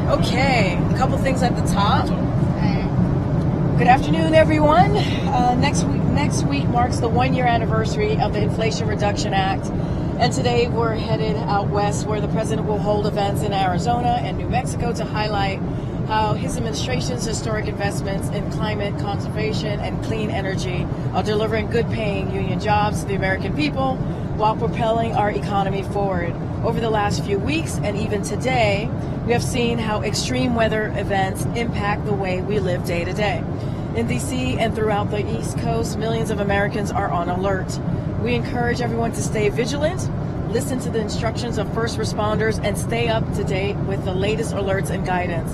Okay, a couple things at the top. Good afternoon, everyone. Next week marks the 1-year anniversary of the Inflation Reduction Act. And today we're headed out west where the president will hold events in Arizona and New Mexico to highlight how his administration's historic investments in climate conservation and clean energy are delivering good-paying union jobs to the American people while propelling our economy forward. Over the last few weeks and even today, we have seen how extreme weather events impact the way we live day to day. In D.C. and throughout the East Coast, millions of Americans are on alert. We encourage everyone to stay vigilant, listen to the instructions of first responders, and stay up to date with the latest alerts and guidance.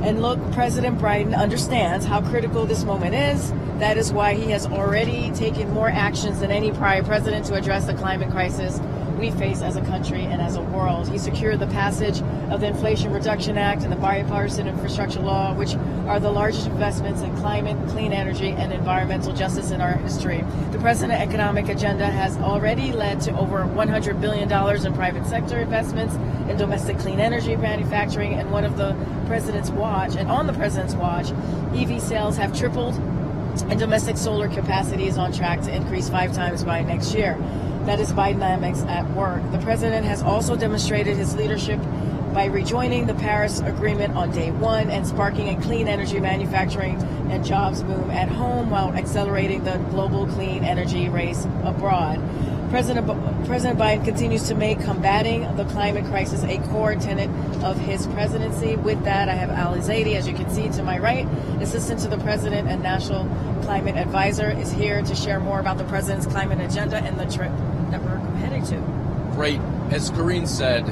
And look, President Biden understands how critical this moment is. That is why he has already taken more actions than any prior president to address the climate crisis we face as a country and as a world. He secured the passage of the Inflation Reduction Act and the bipartisan infrastructure law, which are the largest investments in climate, clean energy, and environmental justice in our history. The president's economic agenda has already led to over $100 billion in private sector investments in domestic clean energy manufacturing, and on the president's watch, EV sales have tripled, and domestic solar capacity is on track to increase 5 times by next year. That is Bidenomics at work. The president has also demonstrated his leadership by rejoining the Paris Agreement on day one and sparking a clean energy manufacturing and jobs boom at home while accelerating the global clean energy race abroad. President Biden continues to make combating the climate crisis a core tenet of his presidency. With that, I have Ali Zaidi, as you can see to my right, assistant to the president and national climate advisor, is here to share more about the president's climate agenda and the trip that we're heading to. Great. As Karine said,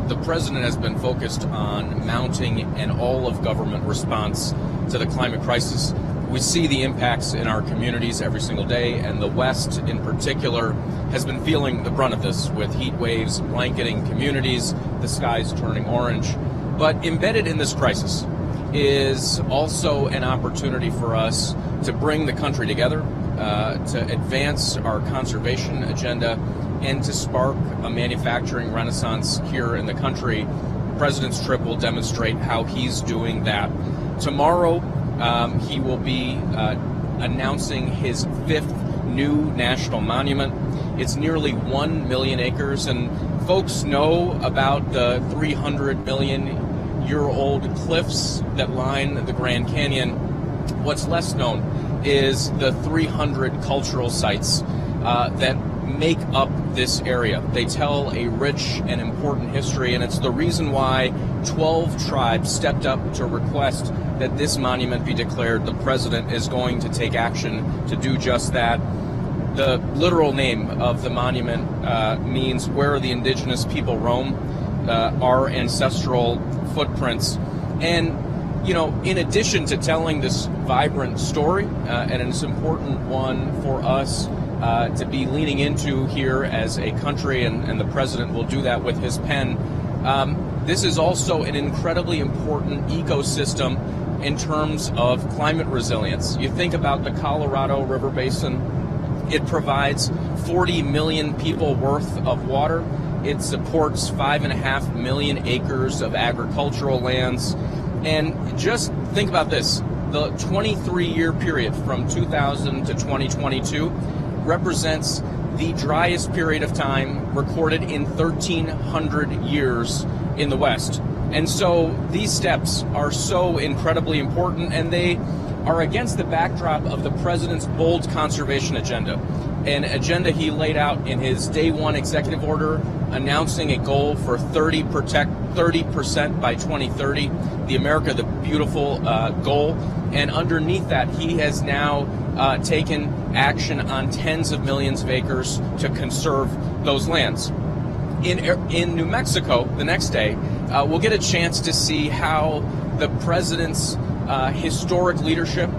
the president has been focused on mounting an all-of-government response to the climate crisis. We see the impacts in our communities every single day, and the West in particular has been feeling the brunt of this, with heat waves blanketing communities, the skies turning orange. But embedded in this crisis is also an opportunity for us to bring the country together, to advance our conservation agenda, and to spark a manufacturing renaissance here in the country. The president's trip will demonstrate how he's doing that. Tomorrow, he will be announcing his 5th new national monument. It's nearly 1 million acres, and folks know about the 300 million-year-old cliffs that line the Grand Canyon. What's less known is the 300 cultural sites that make up this area. They tell a rich and important history, and it's the reason why 12 tribes stepped up to request that this monument be declared. The president is going to take action to do just that. The literal name of the monument means where the indigenous people roam, our ancestral footprints. And, you know, in addition to telling this vibrant story, and it's an important one for us to be leaning into here as a country, and the president will do that with his pen, this is also an incredibly important ecosystem in terms of climate resilience. You think about the Colorado River Basin. It provides 40 million people worth of water. It supports 5.5 million acres of agricultural lands. And just think about this. The 23-year period from 2000 to 2022 represents the driest period of time recorded in 1,300 years in the West. And so these steps are so incredibly important, and they are against the backdrop of the president's bold conservation agenda, an agenda he laid out in his day one executive order, announcing a goal for 30% by 2030, the America the Beautiful goal. And underneath that, he has now taken action on tens of millions of acres to conserve those lands. In New Mexico, the next day, we'll get a chance to see how the president's historic leadership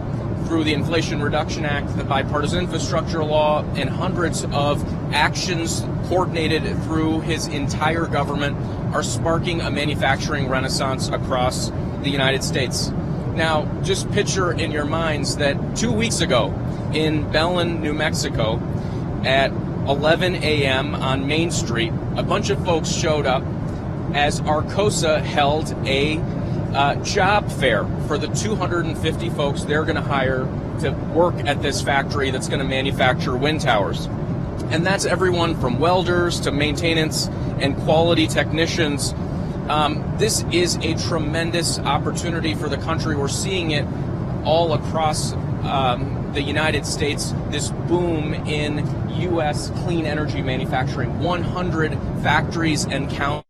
through the Inflation Reduction Act, the bipartisan infrastructure law, and hundreds of actions coordinated through his entire government are sparking a manufacturing renaissance across the United States. Now, just picture in your minds that 2 weeks ago in Belen, New Mexico, at 11 a.m. on Main Street, a bunch of folks showed up as Arcosa held a job fair for the 250 folks they're going to hire to work at this factory that's going to manufacture wind towers. And that's everyone from welders to maintenance and quality technicians. This is a tremendous opportunity for the country. We're seeing it all across the United States, this boom in U.S. clean energy manufacturing. 100 factories and count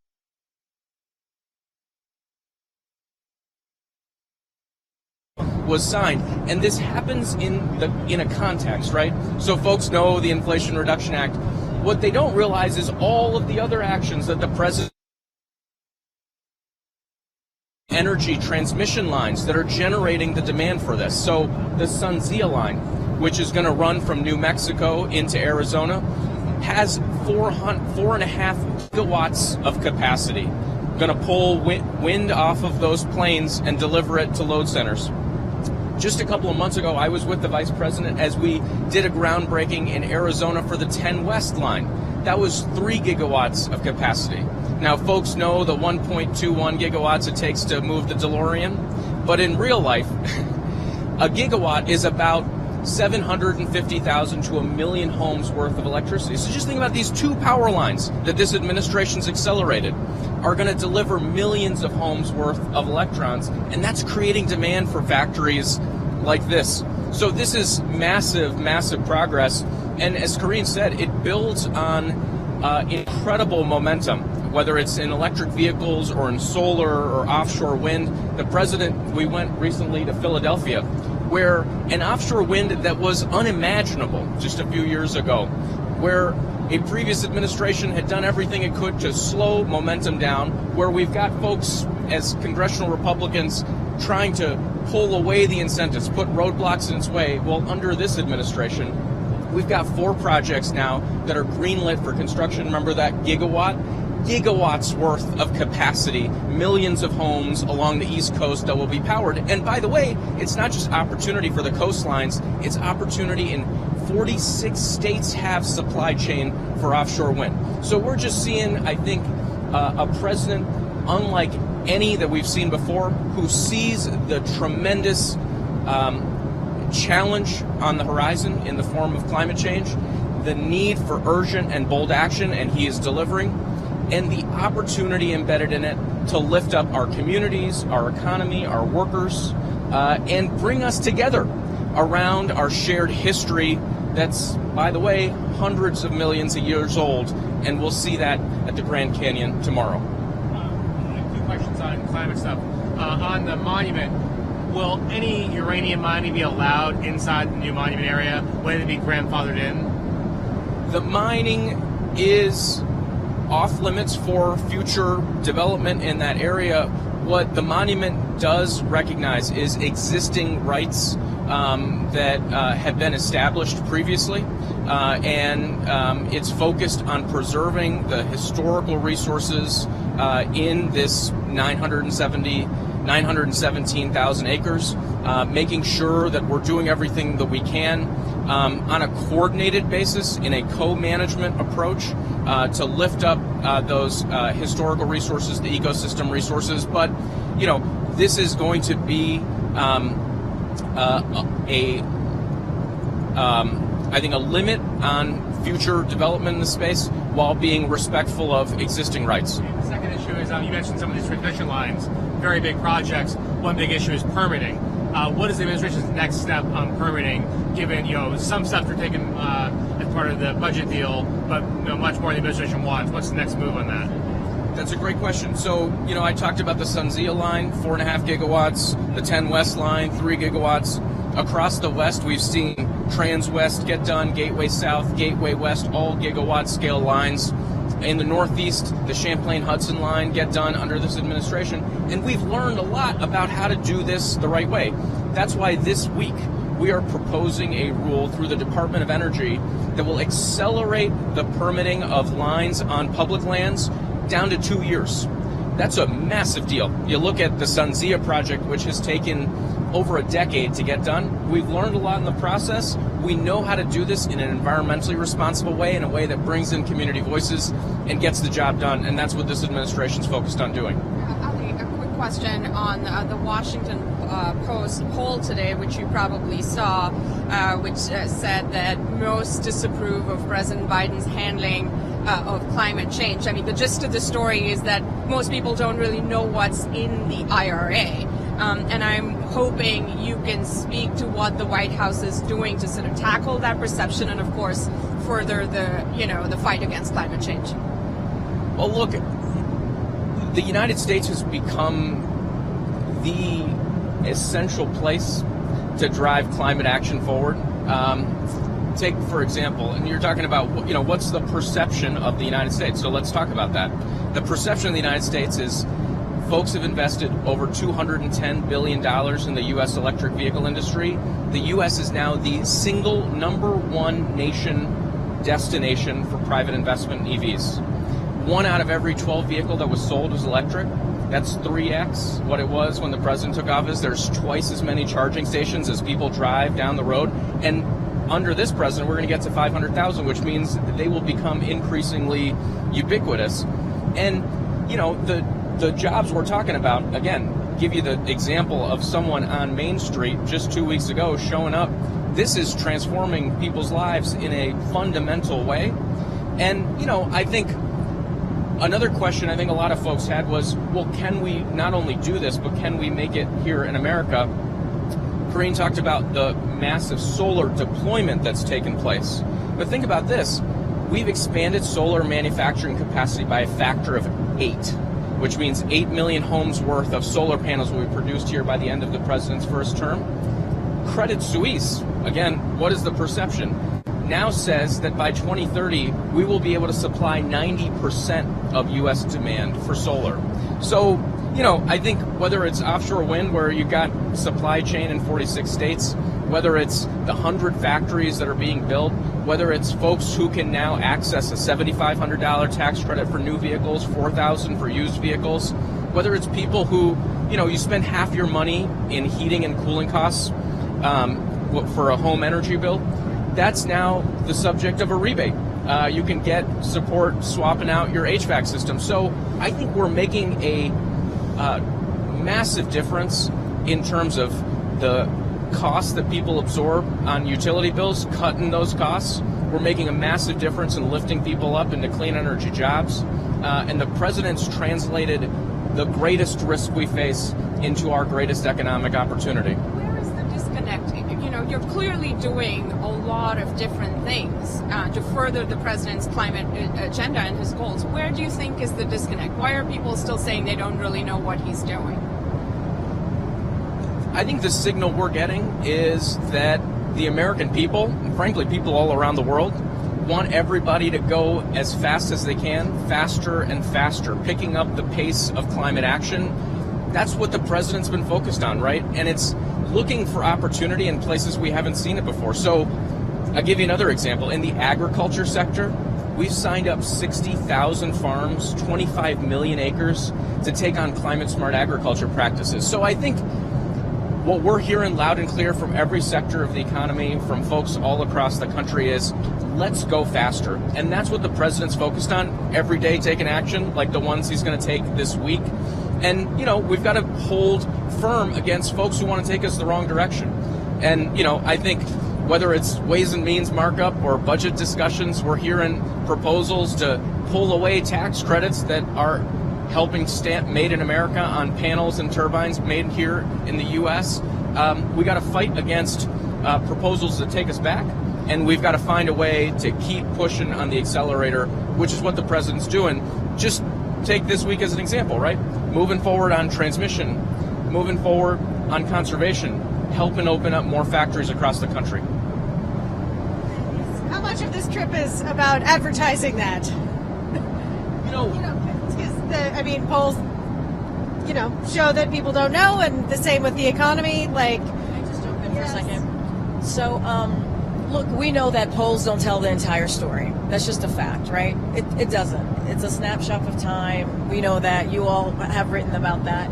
was signed, and this happens in a context, right? So folks know the Inflation Reduction Act. What they don't realize is all of the other actions that the president energy transmission lines that are generating the demand for this. So the Sunzia line, which is going to run from New Mexico into Arizona, has 4.5 gigawatts of capacity. Going to pull wind off of those planes and deliver it to load centers. Just a couple of months ago, I was with the vice president as we did a groundbreaking in Arizona for the 10 West line. That was 3 gigawatts of capacity. Now, folks know the 1.21 gigawatts it takes to move the DeLorean, but in real life, a gigawatt is about 750,000 to 1 million homes worth of electricity. So just think about these two power lines that this administration's accelerated are going to deliver millions of homes worth of electrons, and that's creating demand for factories like this. So this is massive, massive progress. And as Karine said, it builds on incredible momentum, whether it's in electric vehicles or in solar or offshore wind. The president, we went recently to Philadelphia, where an offshore wind that was unimaginable just a few years ago, where a previous administration had done everything it could to slow momentum down, where we've got folks as congressional Republicans trying to pull away the incentives, put roadblocks in its way. Well, under this administration, we've got 4 projects now that are greenlit for construction. Remember that gigawatts worth of capacity, millions of homes along the East Coast that will be powered. And by the way, it's not just opportunity for the coastlines, it's opportunity in 46 states have supply chain for offshore wind. So we're just seeing, I think, a president unlike any that we've seen before, who sees the tremendous challenge on the horizon in the form of climate change, the need for urgent and bold action, and he is delivering, and the opportunity embedded in it to lift up our communities, our economy, our workers, and bring us together around our shared history that's, by the way, hundreds of millions of years old, and we'll see that at the Grand Canyon tomorrow. 2 questions on climate stuff. On the monument, will any uranium mining be allowed inside the new monument area? Will it be grandfathered in? The mining is off limits for future development in that area. What the monument does recognize is existing rights that have been established previously, and it's focused on preserving the historical resources in this 917,000 acres, making sure that we're doing everything that we can on a coordinated basis in a co-management approach to lift up those historical resources, the ecosystem resources. But, you know, this is going to be I think a limit on future development in the space while being respectful of existing rights. The second issue is, you mentioned some of these transmission lines, very big projects. One big issue is permitting. What is the administration's next step on permitting, given, you know, some steps are taken as part of the budget deal, but, you know, much more the administration wants? What's the next move on that? That's a great question. So, you know, I talked about the Sunzia line, 4.5 gigawatts, the 10 West line, 3 gigawatts. Across the West, we've seen Trans-West get done, Gateway South, Gateway West, all gigawatt scale lines. In the Northeast, the Champlain-Hudson line get done under this administration. And we've learned a lot about how to do this the right way. That's why this week we are proposing a rule through the Department of Energy that will accelerate the permitting of lines on public lands down to 2 years. That's a massive deal. You look at the Sunzia project, which has taken over a decade to get done. We've learned a lot in the process. We know how to do this in an environmentally responsible way, in a way that brings in community voices and gets the job done, and that's what this administration's focused on doing. Ali, a quick question on the Washington Post poll today, which you probably saw, which said that most disapprove of President Biden's handling of climate change. I mean, the gist of the story is that most people don't really know what's in the IRA. And I'm hoping you can speak to what the White House is doing to sort of tackle that perception and, of course, further the fight against climate change. Well, look, the United States has become the essential place to drive climate action forward. Take, for example, and you're talking about, what's the perception of the United States? So let's talk about that. The perception of the United States is folks have invested over $210 billion in the U.S. electric vehicle industry. The U.S. is now the single number one nation destination for private investment in EVs. 1 out of every 12 vehicle that was sold was electric. That's 3x what it was when the president took office. There's twice as many charging stations as people drive down the road. And under this president, we're going to get to 500,000, which means they will become increasingly ubiquitous. And, the jobs we're talking about, again, give you the example of someone on Main Street just 2 weeks ago showing up. This is transforming people's lives in a fundamental way. And, I think another question I think a lot of folks had was, well, can we not only do this, but can we make it here in America? Karine talked about the massive solar deployment that's taken place. But think about this. We've expanded solar manufacturing capacity by a factor of 8, which means 8 million homes worth of solar panels will be produced here by the end of the president's first term. Credit Suisse, again, what is the perception? Now says that by 2030, we will be able to supply 90% of U.S. demand for solar. So, I think whether it's offshore wind, where you've got supply chain in 46 states, whether it's the 100 factories that are being built, whether it's folks who can now access a $7,500 tax credit for new vehicles, $4,000 for used vehicles, whether it's people who, you spend half your money in heating and cooling costs for a home energy bill, that's now the subject of a rebate. You can get support swapping out your HVAC system. So I think we're making a massive difference in terms of the costs that people absorb on utility bills, cutting those costs. We're making a massive difference in lifting people up into clean energy jobs. And the president's translated the greatest risk we face into our greatest economic opportunity. Where is the disconnect? You're clearly doing a lot of different things to further the president's climate agenda and his goals. Where do you think is the disconnect? Why are people still saying they don't really know what he's doing? I think the signal we're getting is that the American people, and frankly people all around the world, want everybody to go as fast as they can, faster and faster, picking up the pace of climate action. That's what the president's been focused on, right? And it's looking for opportunity in places we haven't seen it before. So I'll give you another example. In the agriculture sector, we've signed up 60,000 farms, 25 million acres to take on climate-smart agriculture practices. So I think what we're hearing loud and clear from every sector of the economy, from folks all across the country, is let's go faster. And that's what the president's focused on, every day taking action, like the ones he's going to take this week. And, we've got to hold firm against folks who want to take us the wrong direction. And, I think whether it's Ways and Means markup or budget discussions, we're hearing proposals to pull away tax credits that are helping stamp Made in America on panels and turbines made here in the U.S. We got to fight against proposals that take us back, and we've got to find a way to keep pushing on the accelerator, which is what the president's doing. Just take this week as an example, right? Moving forward on transmission, moving forward on conservation, helping open up more factories across the country. How much of this trip is about advertising that? Polls, show that people don't know, and the same with the economy. Like, Can I just jump in for a second? So, look, we know that polls don't tell the entire story. That's just a fact, right? It doesn't. It's a snapshot of time. We know that. You all have written about that.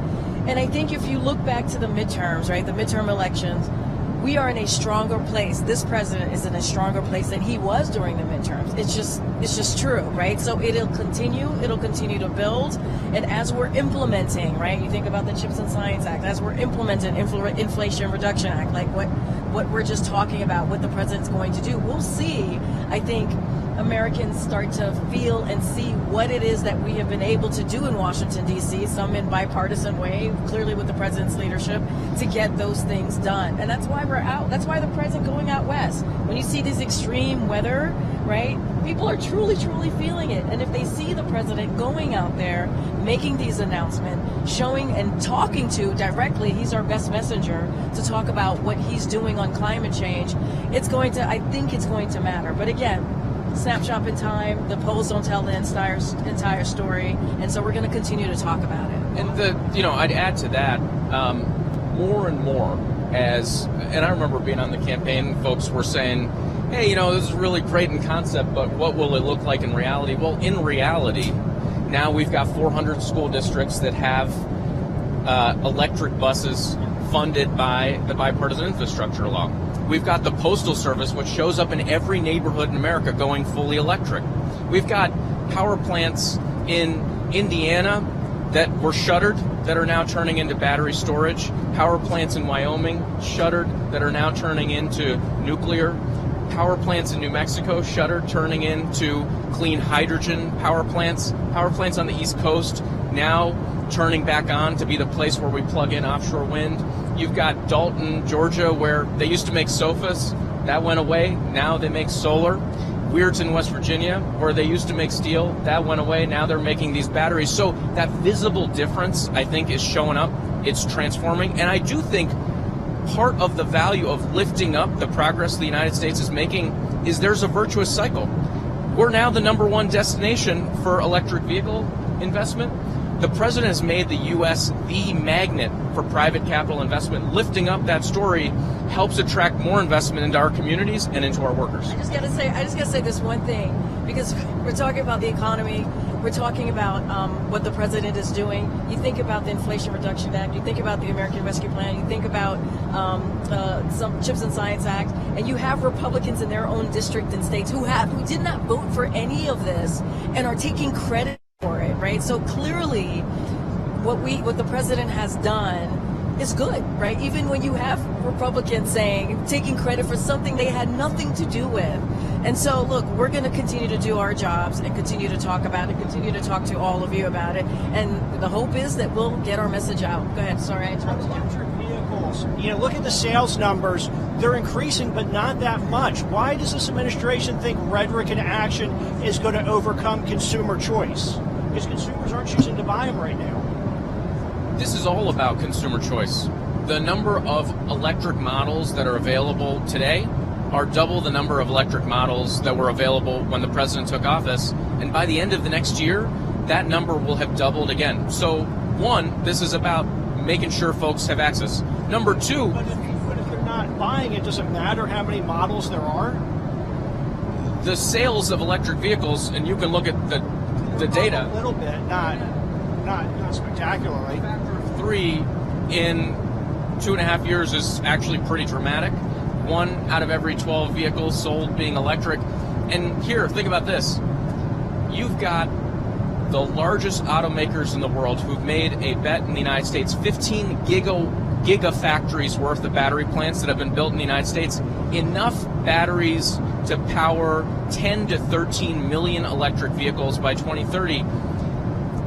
And I think if you look back to the midterms, right, the midterm elections, we are in a stronger place. This president is in a stronger place than he was during the midterms. It's just true, right? So it'll continue to build. And as we're implementing, right, you think about the Chips and Science Act, as we're implementing Inflation Reduction Act, like what we're just talking about, what the president's going to do, we'll see, I think, Americans start to feel and see what it is that we have been able to do in Washington, D.C., some in bipartisan way, clearly with the president's leadership, to get those things done. And that's why we're out. That's why the president going out west. When you see this extreme weather, right, people are truly, truly feeling it. And if they see the president going out there, making these announcements, showing and talking to directly, he's our best messenger to talk about what he's doing on climate change, I think it's going to matter. But again, snapshot in time, the polls don't tell the entire story, and so we're going to continue to talk about it. And I'd add to that, more and more and I remember being on the campaign, folks were saying, hey, this is really great in concept, but what will it look like in reality? Well, in reality, now we've got 400 school districts that have electric buses funded by the bipartisan infrastructure law. We've got the Postal Service, which shows up in every neighborhood in America going fully electric. We've got power plants in Indiana that were shuttered that are now turning into battery storage. Power plants in Wyoming shuttered that are now turning into nuclear. Power plants in New Mexico shuttered, turning into clean hydrogen power plants. Power plants on the East Coast now turning back on to be the place where we plug in offshore wind. You've got Dalton, Georgia, where they used to make sofas. That went away. Now they make solar. Weirton, West Virginia, where they used to make steel. That went away. Now they're making these batteries. So that visible difference, I think, is showing up. It's transforming. And I do think part of the value of lifting up the progress the United States is making is there's a virtuous cycle. We're now the #1 destination for electric vehicle investment. The president has made the U.S. the magnet for private capital investment. Lifting up that story helps attract more investment into our communities and into our workers. I just gotta say this one thing, because we're talking about the economy. We're talking about what the president is doing. You think about the Inflation Reduction Act. You think about the American Rescue Plan. You think about some Chips and Science Act, and you have Republicans in their own district and states who did not vote for any of this and are taking credit for it, right? So clearly, what the president has done is good, right? Even when you have Republicans taking credit for something they had nothing to do with. And so, look, we're going to continue to do our jobs and continue to talk about it, continue to talk to all of you about it. And the hope is that we'll get our message out. Go ahead. Sorry, I interrupted you. Electric vehicles, look at the sales numbers. They're increasing, but not that much. Why does this administration think rhetoric and action is going to overcome consumer choice? Because consumers aren't choosing to buy them right now. This is all about consumer choice. The number of electric models that are available today are double the number of electric models that were available when the president took office. And by the end of the next year, that number will have doubled again. So, one, this is about making sure folks have access. Number two... But if they're not buying it, does it matter how many models there are? The sales of electric vehicles, and you can look at the data... A little bit, not spectacularly. Factor of 3 in 2.5 years is actually pretty dramatic. 1 out of every 12 vehicles sold being electric. And here, think about this. You've got the largest automakers in the world who've made a bet in the United States, 15 gigafactories worth of battery plants that have been built in the United States. Enough batteries to power 10 to 13 million electric vehicles by 2030.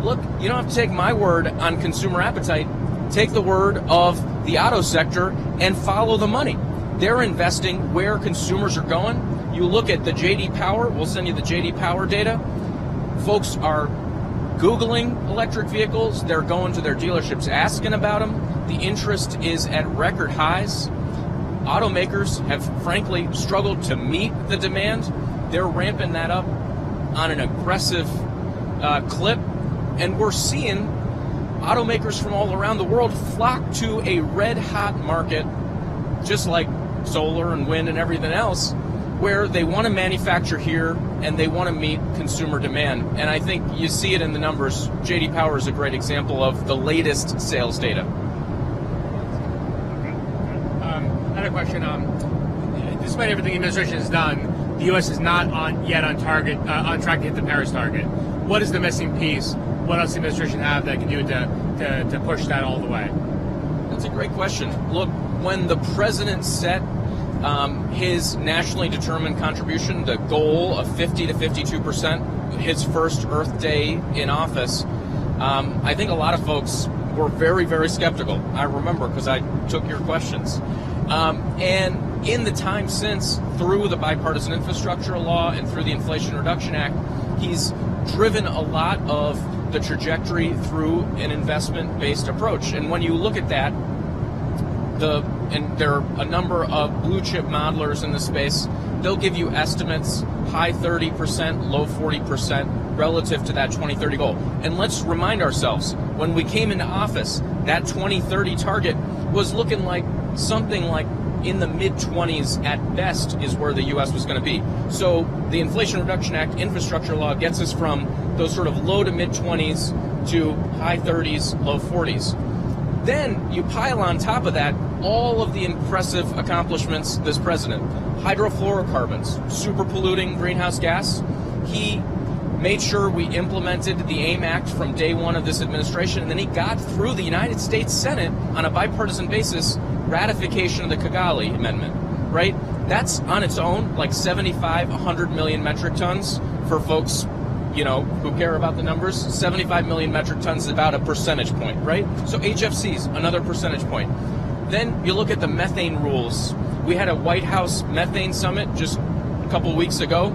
Look, you don't have to take my word on consumer appetite. Take the word of the auto sector and follow the money. They're investing where consumers are going. You look at the J.D. Power, we'll send you the J.D. Power data. Folks are Googling electric vehicles. They're going to their dealerships asking about them. The interest is at record highs. Automakers have, frankly, struggled to meet the demand. They're ramping that up on an aggressive clip. And we're seeing automakers from all around the world flock to a red-hot market, just like solar and wind and everything else, where they want to manufacture here and they want to meet consumer demand. And I think you see it in the numbers. J.D. Power is a great example of the latest sales data. I had another question. Despite everything the administration has done, the U.S. is not yet on track to hit the Paris target. What is the missing piece? What else does the administration have that can do to push that all the way? That's a great question. Look, when the president set his nationally determined contribution, the goal of 50 to 52%, his first Earth Day in office, I think a lot of folks were very, very skeptical. I remember because I took your questions. And in the time since, through the bipartisan infrastructure law and through the Inflation Reduction Act, he's driven a lot of the trajectory through an investment-based approach. And when you look at that, and there are a number of blue chip modelers in the space, they'll give you estimates high 30%, low 40% relative to that 2030 goal. And let's remind ourselves, when we came into office, that 2030 target was looking like something like in the mid-20s at best is where the U.S. was going to be. So the Inflation Reduction Act infrastructure law gets us from those sort of low to mid-20s to high 30s, low 40s. Then you pile on top of that all of the impressive accomplishments this president. Hydrofluorocarbons, super polluting greenhouse gas. He made sure we implemented the AIM Act from day one of this administration, and then he got through the United States Senate on a bipartisan basis ratification of the Kigali Amendment, right? That's on its own like 75, 100 million metric tons for folks, you know, who care about the numbers. 75 million metric tons is about a percentage point, right? So HFCs, another percentage point. Then you look at the methane rules. We had a White House methane summit just a couple weeks ago.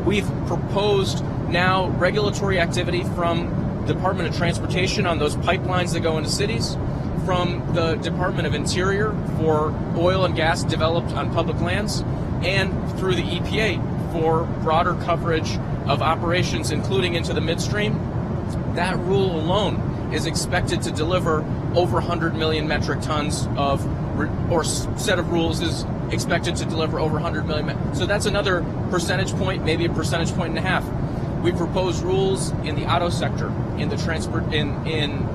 We've proposed now regulatory activity from the Department of Transportation on those pipelines that go into cities, from the Department of Interior for oil and gas developed on public lands, and through the EPA for broader coverage of operations, including into the midstream. That rule alone is expected to deliver over 100 million metric tons of, or set of rules is expected to deliver over 100 million. So that's another percentage point, maybe a percentage point and a half. We propose rules in the auto sector, in the transport, in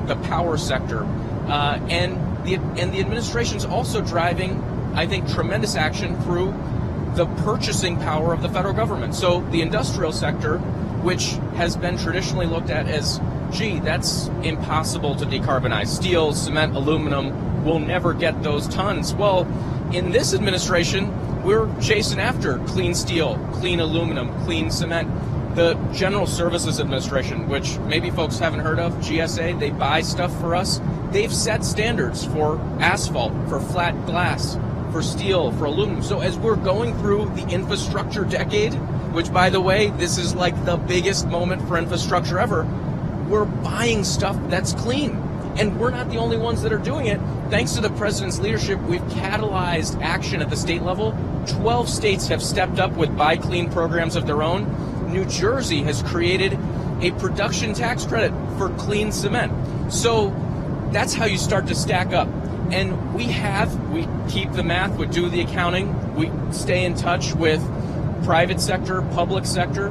the power sector, and the administration's also driving, I think, tremendous action through the purchasing power of the federal government. So the industrial sector, which has been traditionally looked at as, gee, that's impossible to decarbonize. Steel, cement, aluminum will never get those tons. Well, in this administration, we're chasing after clean steel, clean aluminum, clean cement. The General Services Administration, which maybe folks haven't heard of, GSA, they buy stuff for us. They've set standards for asphalt, for flat glass, for steel, for aluminum. So as we're going through the infrastructure decade, which, by the way, this is like the biggest moment for infrastructure ever, we're buying stuff that's clean. And we're not the only ones that are doing it. Thanks to the president's leadership, we've catalyzed action at the state level. 12 states have stepped up with Buy Clean programs of their own. New Jersey has created a production tax credit for clean cement. So that's how you start to stack up. And we keep the math, we do the accounting, we stay in touch with private sector, public sector,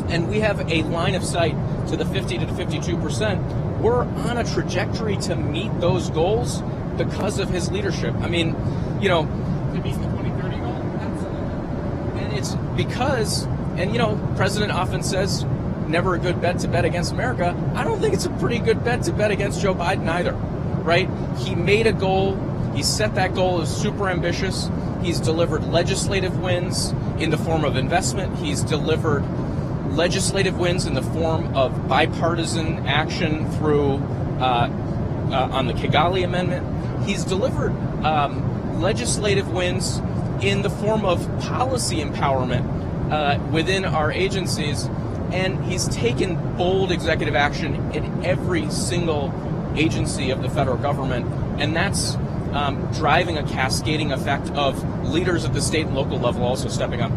and we have a line of sight to the 50 to 52%. We're on a trajectory to meet those goals because of his leadership. I mean, you know, To meet the 2030 goal? Absolutely. And it's because, and you know, President often says, never a good bet to bet against America. I don't think it's a pretty good bet to bet against Joe Biden either, right? He made a goal. He set that goal as super ambitious. He's delivered legislative wins in the form of investment. He's delivered legislative wins in the form of bipartisan action through on the Kigali Amendment. He's delivered legislative wins in the form of policy empowerment within our agencies, and he's taken bold executive action in every single agency of the federal government, and that's driving a cascading effect of leaders at the state and local level also stepping up.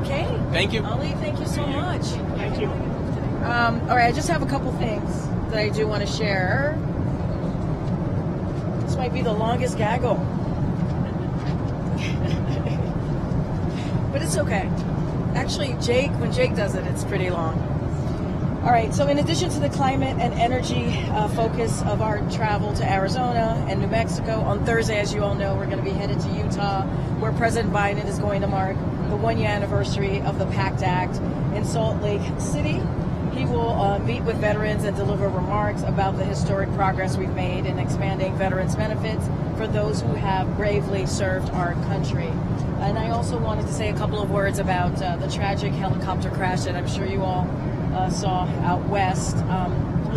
Okay. Thank you. Ali, thank you so much. Thank you. All right, I just have a couple things that I do want to share. This might be the longest gaggle. But it's okay. Actually, when Jake does it, it's pretty long. All right, so in addition to the climate and energy focus of our travel to Arizona and New Mexico, on Thursday, as you all know, we're going to be headed to Utah, where President Biden is going to mark the one-year anniversary of the PACT Act in Salt Lake City. He will meet with veterans and deliver remarks about the historic progress we've made in expanding veterans' benefits for those who have bravely served our country. And I also wanted to say a couple of words about the tragic helicopter crash that I'm sure you all saw out west.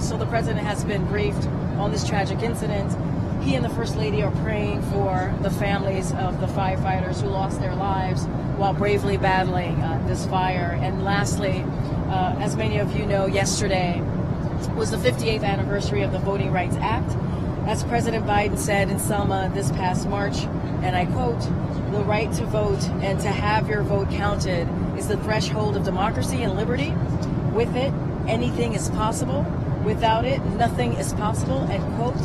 So the president has been briefed on this tragic incident. He and the First Lady are praying for the families of the firefighters who lost their lives while bravely battling this fire. And lastly, as many of you know, yesterday was the 58th anniversary of the Voting Rights Act. As President Biden said in Selma this past March, and I quote, "The right to vote and to have your vote counted is the threshold of democracy and liberty. With it, anything is possible. Without it, nothing is possible," end quote.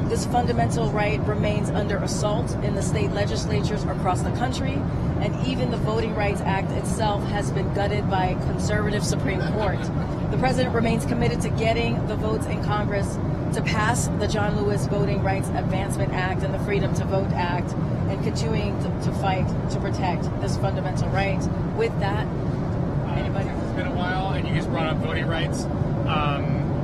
This fundamental right remains under assault in the state legislatures across the country, and even the Voting Rights Act itself has been gutted by a conservative Supreme Court. The president remains committed to getting the votes in Congress to pass the John Lewis Voting Rights Advancement Act and the Freedom to Vote Act, and continuing to fight to protect this fundamental right. With that, anybody? It's been a while, and you just brought up voting rights.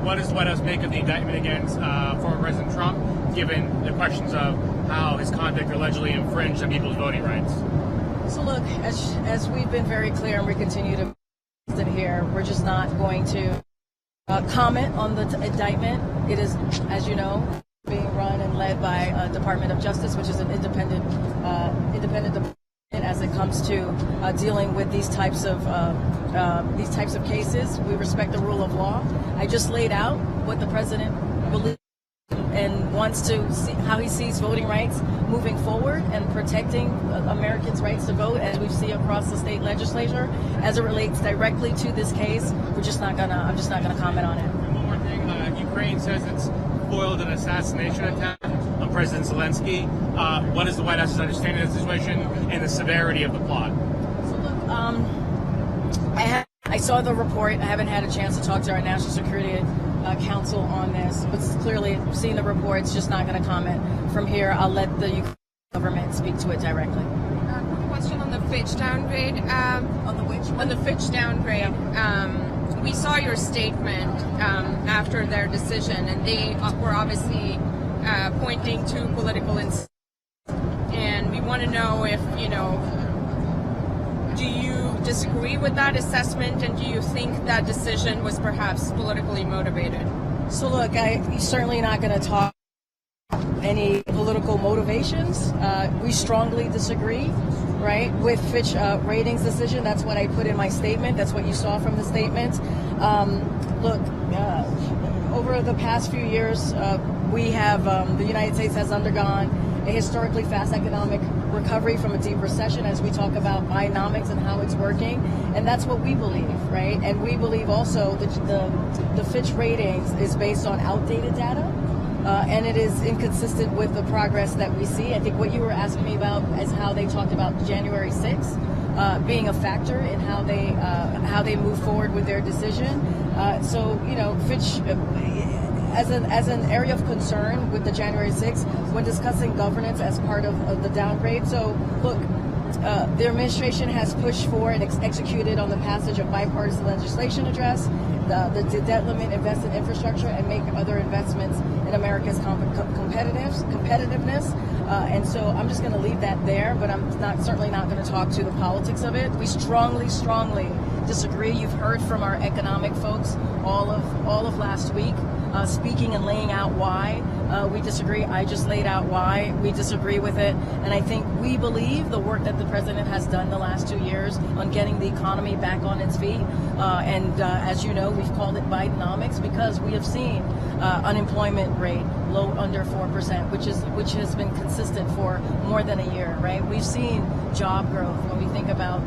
What does the White House make of the indictment against former President Trump, given the questions of how his conduct allegedly infringed on people's voting rights? So look, as we've been very clear, and we continue to sit here, we're just not going to comment on the indictment. It is, as you know, being run and led by Department of Justice, which is an independent department as it comes to dealing with these types of cases. We respect the rule of law. I just laid out what the president believes and wants to see how he sees voting rights moving forward and protecting Americans' rights to vote, as we see across the state legislature. As it relates directly to this case, I'm just not gonna comment on it. And one more thing, Ukraine says it's foiled an assassination attempt on President Zelensky. What is the White House's understanding of the situation and the severity of the plot? So look, I saw the report. I haven't had a chance to talk to our National Security Council on this, but clearly seeing the report, it's just not going to comment. From here, I'll let the Ukrainian government speak to it directly. Question on the Fitch downgrade. On the which? On the Fitch downgrade. We saw your statement after their decision, and they were obviously pointing to political instability. And we want to know if, do you disagree with that assessment, and do you think that decision was perhaps politically motivated? So look, I'm certainly not going to talk any political motivations. We strongly disagree, right, with Fitch ratings decision. That's what I put in my statement. That's what you saw from the statement. Look, over the past few years, we have, the United States has undergone a historically fast economic recovery from a deep recession, as we talk about Bidenomics and how it's working. And that's what we believe, right? And we believe also that the Fitch ratings is based on outdated data. And it is inconsistent with the progress that we see. I think what you were asking me about is how they talked about January 6th being a factor in how they move forward with their decision. So Fitch, as an area of concern with the January 6th, when discussing governance as part of the downgrade. So look, the administration has pushed for and executed on the passage of bipartisan legislation address the debt limit, invest in infrastructure, and make other investments in America's competitiveness. And so I'm just going to leave that there, but I'm certainly not going to talk to the politics of it. We strongly disagree. You've heard from our economic folks all of last week, speaking and laying out why we disagree. I just laid out why we disagree with it. And I think we believe the work that the president has done the last 2 years on getting the economy back on its feet. As you know, we've called it Bidenomics because we have seen unemployment rate low under 4%, which has been consistent for more than a year, right? We've seen job growth when we think about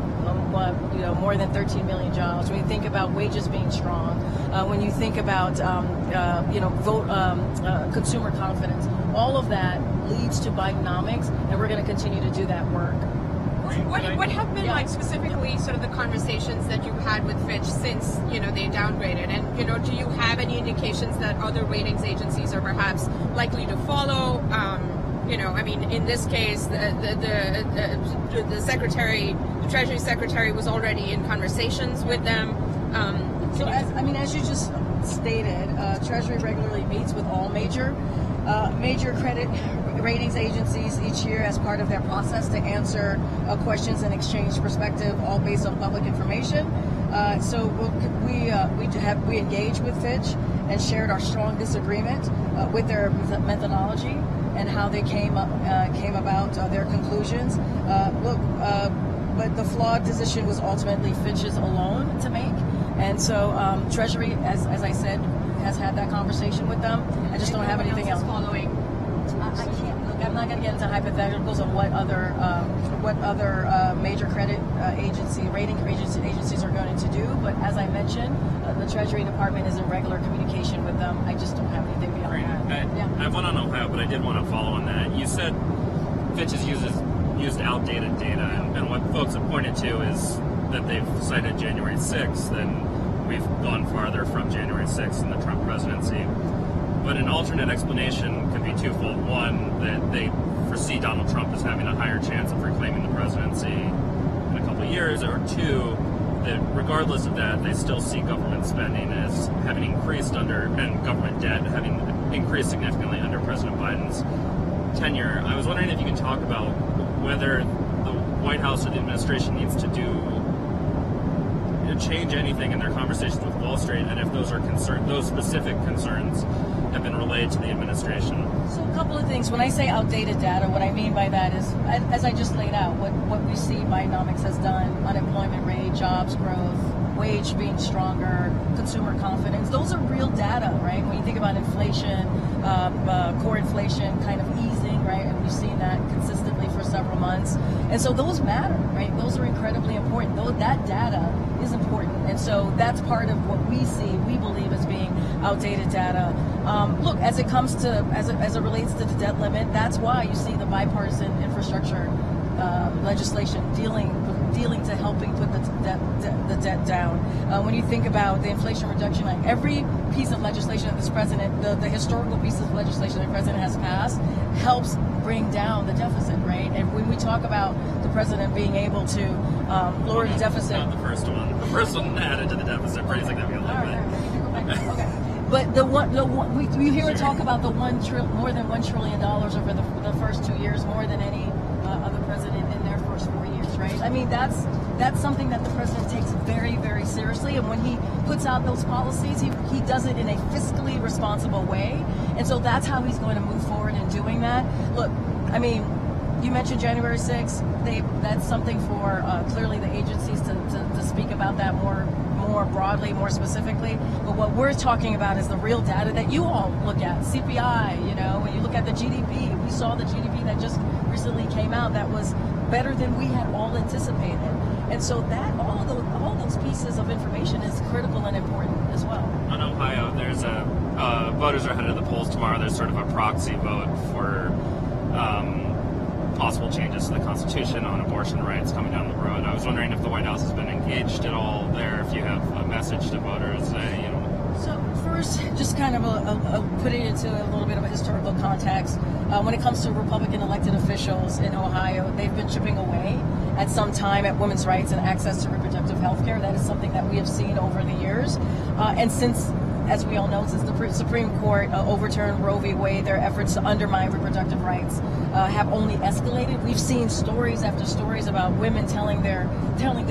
more than 13 million jobs. When you think about wages being strong, when you think about consumer confidence, all of that leads to Bidenomics, and we're going to continue to do that work. What have been like specifically sort of the conversations that you've had with Fitch since they downgraded, and do you have any indications that other ratings agencies are perhaps likely to follow? I mean, in this case, the secretary, the Treasury Secretary, was already in conversations with them. As you just stated, Treasury regularly meets with all major credit ratings agencies each year as part of their process to answer questions and exchange perspective, all based on public information. So we engaged with Fitch and shared our strong disagreement with their methodology and how they came about their conclusions. But the flawed decision was ultimately Fitch's alone to make, and so Treasury, as I said, has had that conversation with them. I just don't have anything else following. I can't look. I'm not going to get into hypotheticals of what other major credit rating agencies are going to do. But as I mentioned, the Treasury Department is in regular communication with them. I just don't have anything beyond that. I went on Ohio, but I did want to follow on that. You said Fitch has used outdated data, and what folks have pointed to is that they've cited January 6th, and we've gone farther from January 6th in the Trump presidency. But an alternate explanation could be twofold. One, that they foresee Donald Trump as having a higher chance of reclaiming the presidency in a couple of years, or two, that regardless of that, they still see government spending as having increased and government debt having increased significantly under President Biden's tenure. I was wondering if you can talk about whether the White House or the administration needs to change anything in their conversations with Wall Street, and if those specific concerns have been relayed to the administration. So a couple of things. When I say outdated data, what I mean by that is, as I just laid out, what we see Bidenomics has done: unemployment rate, jobs growth, wage being stronger, consumer confidence. Those are real data, right? When you think about inflation, core inflation kind of easing, right? And we've seen that consistently for several months. And so those matter, right? Those are incredibly important. That data is important. And so that's part of what we see, we believe, as being outdated data. Look, as it comes to, as it relates to the debt limit, that's why you see the bipartisan infrastructure legislation dealing to helping put the debt down. When you think about the Inflation Reduction Act, every piece of legislation that this president, the historical piece of legislation that the president has passed, helps bring down the deficit, right? And when we talk about the president being able to lower the deficit, not the first one added to the deficit pretty significantly. Okay. But you hear it talk about more than $1 trillion over the first 2 years, more than any other president in their first 4 years, right? I mean, that's something that the president takes very, very seriously. And when he puts out those policies, he does it in a fiscally responsible way. And so that's how he's going to move forward in doing that. Look, I mean, you mentioned January 6th. That's something for clearly the agencies to speak about that more broadly, more specifically. But what we're talking about is the real data that you all look at. CPI, when you look at the GDP, we saw the GDP that just recently came out that was better than we had all anticipated. And so that all those pieces of information is critical and important as well. On Ohio, there's voters are headed to the polls tomorrow. There's sort of a proxy vote for possible changes to the Constitution on abortion rights coming down the road. I was wondering if the White House has been engaged at all there, if you have a message to voters. So first, just kind of put it into a little bit of a historical context. When it comes to Republican elected officials in Ohio, they've been chipping away at some time at women's rights and access to reproductive health care. That is something that we have seen over the years. And since, as we all know, since the Supreme Court overturned Roe v. Wade, their efforts to undermine reproductive rights have only escalated. We've seen stories after stories about women telling their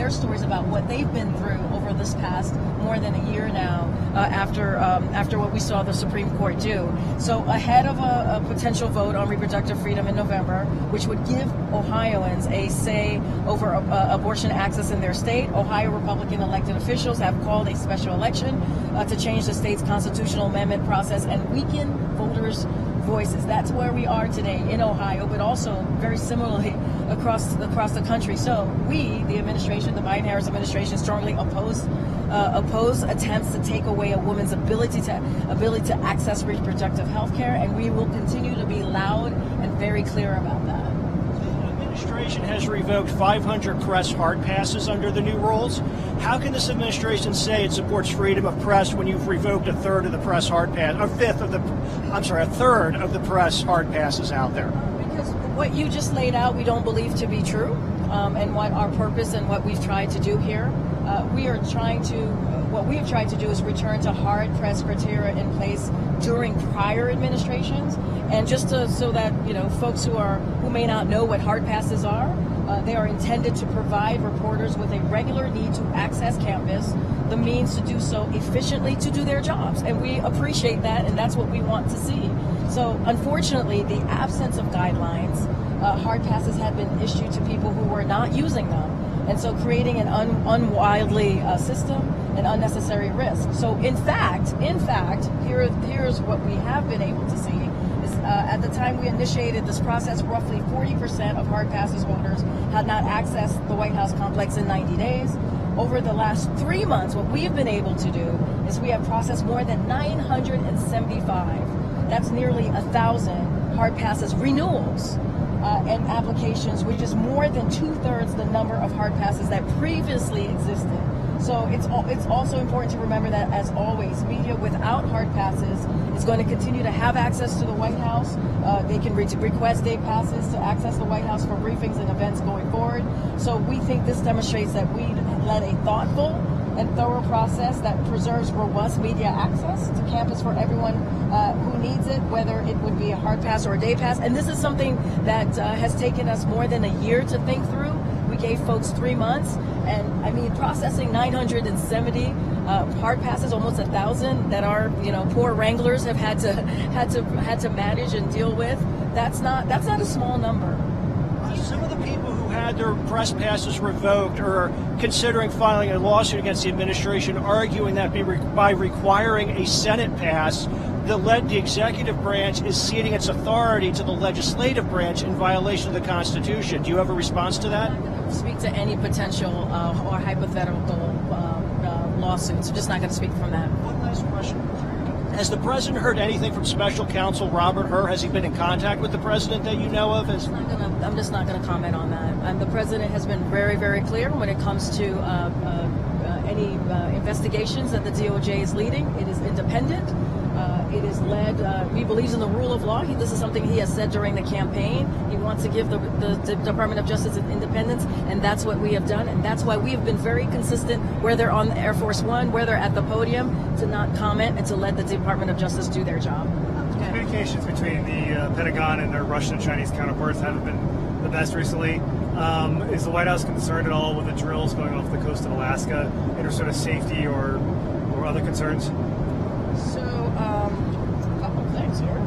stories about what they've been through over this past more than a year now after what we saw the Supreme Court do. So ahead of a potential vote on reproductive freedom in November, which would give Ohioans a say over abortion access in their state, Ohio Republican elected officials have called a special election to change the state's constitutional amendment process and weaken voters' voices. That's where we are today in Ohio, but also very similarly across the country. So we, the administration, the Biden-Harris administration, strongly oppose attempts to take away a woman's ability to access reproductive health care, and we will continue to be loud and very clear about that. administration has revoked 500 press hard passes under the new rules. How can this administration say it supports freedom of press when you've revoked a third of the press hard pass, or a third of the press hard passes out there? Because what you just laid out, we don't believe to be true, and what our purpose and what we've tried to do here. What we have tried to do is return to hard press criteria in place during prior administrations, and so that folks who may not know what hard passes are, they are intended to provide reporters with a regular need to access campus, the means to do so efficiently to do their jobs, and we appreciate that, and that's what we want to see. So unfortunately, the absence of guidelines, hard passes have been issued to people who were not using them. And so creating an unwildly system, an unnecessary risk. So in fact, here's what we have been able to see is at the time we initiated this process, roughly 40% of hard passes holders had not accessed the White House complex in 90 days. Over the last 3 months, what we've been able to do is we have processed more than 975. That's nearly 1,000 hard passes renewals. And applications, which is more than 2/3 the number of hard passes that previously existed. So it's also important to remember that, as always, media without hard passes is going to continue to have access to the White House. They can request day passes to access the White House for briefings and events going forward. So we think this demonstrates that we led a thoughtful and thorough process that preserves robust media access to campus for everyone who needs it, whether it would be a hard pass or a day pass. And this is something that has taken us more than a year to think through. We gave folks 3 months, and I mean, processing 970 hard passes, almost 1,000 that our poor wranglers have had to manage and deal with. That's not a small number. Some of the people who had their press passes revoked are considering filing a lawsuit against the administration, arguing that by requiring a Senate pass, the executive branch is ceding its authority to the legislative branch in violation of the Constitution. Do you have a response to that? I'm not going to speak to any potential or hypothetical lawsuits. I'm just not going to speak from that. One last question. Has the president heard anything from Special Counsel Robert Hur? Has he been in contact with the president that you know of? I'm just not going to comment on that. The president has been very, very clear when it comes to any investigations that the DOJ is leading. It is independent. It is led. He believes in the rule of law. This is something he has said during the campaign. He wants to give the Department of Justice independence, and that's what we have done. And that's why we have been very consistent, whether on the Air Force One, whether at the podium, to not comment and to let the Department of Justice do their job. Okay. Communications between the Pentagon and their Russian and Chinese counterparts haven't been the best recently. Is the White House concerned at all with the drills going off the coast of Alaska, and sort of safety or other concerns? So, a couple things here.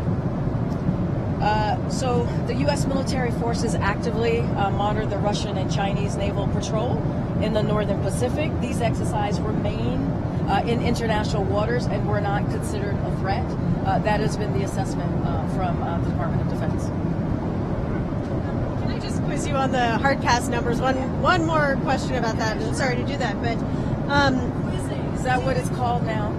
So the U.S. military forces actively monitor the Russian and Chinese naval patrol in the northern Pacific. These exercises remain in international waters and were not considered a threat. That has been the assessment from the Department of Defense. Can I just quiz you on the hard pass numbers? One more question about that. I'm sorry to do that, but is that what it's called now?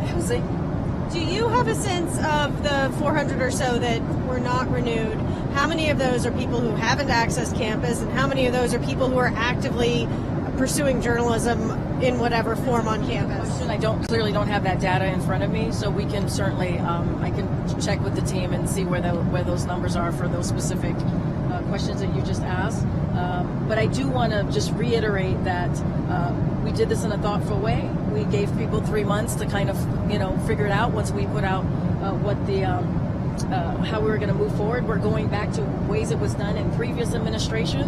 Do you have a sense of the 400 or so that were not renewed? How many of those are people who haven't accessed campus, and how many of those are people who are actively pursuing journalism in whatever form on campus? I clearly don't have that data in front of me, so we can certainly I can check with the team and see where those numbers are for those specific questions that you just asked. But I do want to just reiterate that we did this in a thoughtful way. We gave people 3 months to kind of figure it out. Once we put out what the how we were going to move forward, we're going back to ways it was done in previous administration,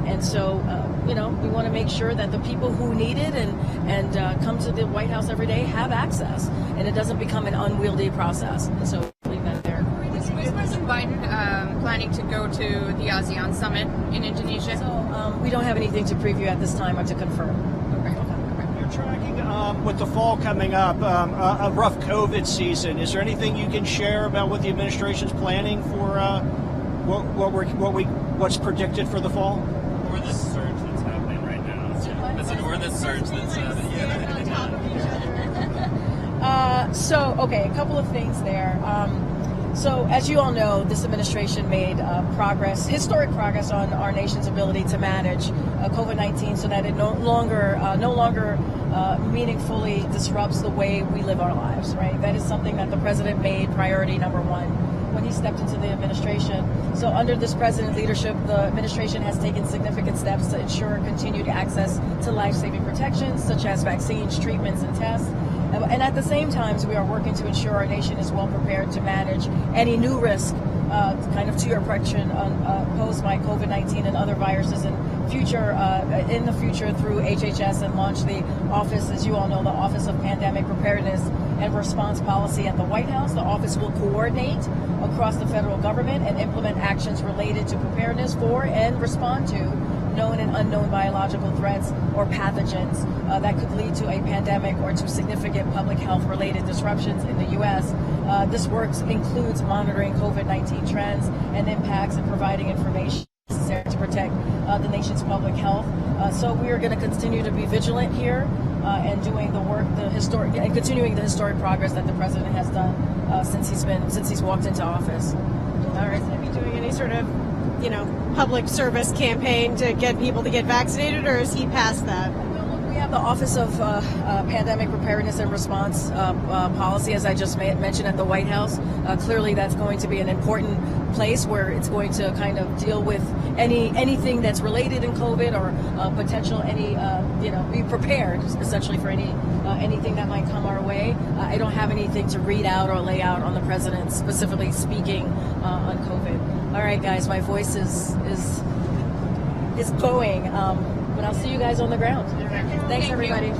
and so we want to make sure that the people who need it and come to the White House every day have access, and it doesn't become an unwieldy process. And so leave that there. Is President Biden planning to go to the ASEAN summit in Indonesia? So we don't have anything to preview at this time or to confirm. You're tracking with the fall coming up, a rough COVID season. Is there anything you can share about what the administration's planning for what's predicted for the fall? Or the surge that's happening right now. Or the surge that's So, okay, a couple of things there. So, as you all know, this administration made historic progress on our nation's ability to manage COVID-19, so that it no longer meaningfully disrupts the way we live our lives. Right? That is something that the president made priority number one when he stepped into the administration. So, under this president's leadership, the administration has taken significant steps to ensure continued access to life-saving protections, such as vaccines, treatments, and tests. And at the same time, we are working to ensure our nation is well prepared to manage any new risk, kind of to your question, posed by COVID-19 and other viruses in the future through HHS, and launch the office, as you all know, the Office of Pandemic Preparedness and Response Policy at the White House. The office will coordinate across the federal government and implement actions related to preparedness for and respond to known and unknown biological threats or pathogens that could lead to a pandemic or to significant public health related disruptions in the U.S. This work includes monitoring COVID-19 trends and impacts and providing information necessary to protect the nation's public health. So we are going to continue to be vigilant here and doing the work, and continuing the historic progress that the president has done since he's walked into office. All right, are you doing any sort of public service campaign to get people to get vaccinated, or is he past that? We have the Office of Pandemic Preparedness and Response Policy, as I just mentioned, at the White House. Clearly, that's going to be an important place where it's going to kind of deal with anything that's related in COVID or potential be prepared essentially for anything that might come our way. I don't have anything to read out or lay out on the president specifically speaking on COVID. All right, guys, my voice is going, but I'll see you guys on the ground. Thanks, everybody.